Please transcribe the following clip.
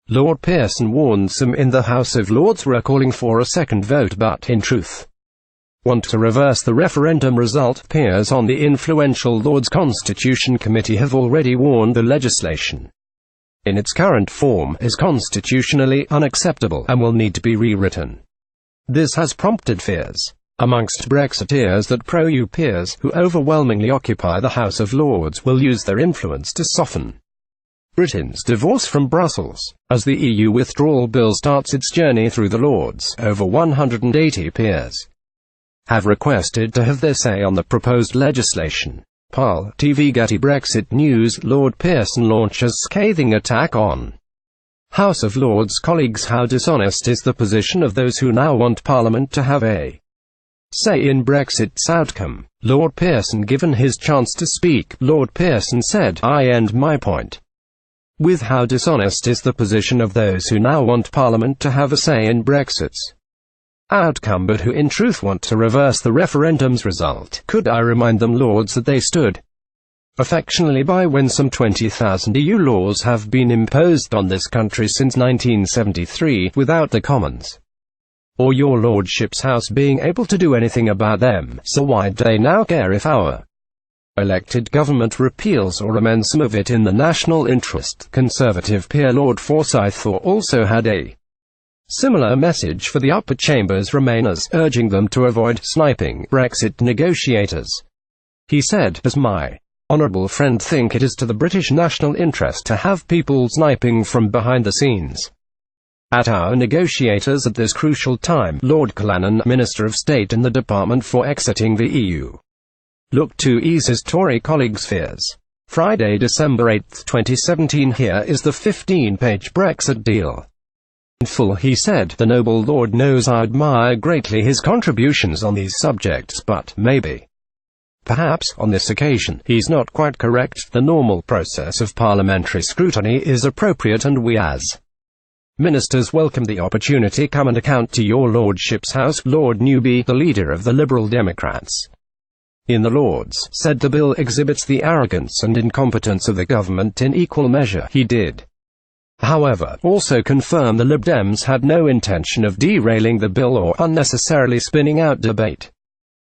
Lord Pearson warned some in the House of Lords were calling for a second vote but, in truth, want to reverse the referendum result. Peers on the influential Lords Constitution Committee have already warned the legislation, in its current form, is constitutionally unacceptable and will need to be rewritten. This has prompted fears amongst Brexiteers that pro-EU peers, who overwhelmingly occupy the House of Lords, will use their influence to soften Britain's divorce from Brussels. As the EU Withdrawal Bill starts its journey through the Lords, over 180 peers have requested to have their say on the proposed legislation. Parl. TV Getty Brexit News. Lord Pearson launches scathing attack on House of Lords colleagues. How dishonest is the position of those who now want Parliament to have a say in Brexit's outcome? Lord Pearson. Given his chance to speak, Lord Pearson said, "I end my point with how dishonest is the position of those who now want Parliament to have a say in Brexit's outcome but who in truth want to reverse the referendum's result. Could I remind them, Lords, that they stood affectionately by when some 20,000 EU laws have been imposed on this country since 1973, without the Commons or your Lordship's House being able to do anything about them, so why do they now care if our elected government repeals or amends some of it in the national interest?" Conservative peer Lord Forsyth also had a similar message for the upper chamber's Remainers, urging them to avoid sniping Brexit negotiators. He said, "Does my honourable friend think it is to the British national interest to have people sniping from behind the scenes at our negotiators at this crucial time?" Lord Callanan, Minister of State in the Department for Exiting the EU, looked to ease his Tory colleagues' fears. Friday, December 8, 2017. Here is the 15-page Brexit deal in full. He said, "The noble Lord knows I admire greatly his contributions on these subjects, but maybe, perhaps, on this occasion, he's not quite correct. The normal process of parliamentary scrutiny is appropriate and we as ministers welcome the opportunity. Come and account to your Lordship's House." Lord Newby, the leader of the Liberal Democrats in the Lords, said the bill exhibits the arrogance and incompetence of the government in equal measure. He did, however, also confirm the Lib Dems had no intention of derailing the bill or unnecessarily spinning out debate.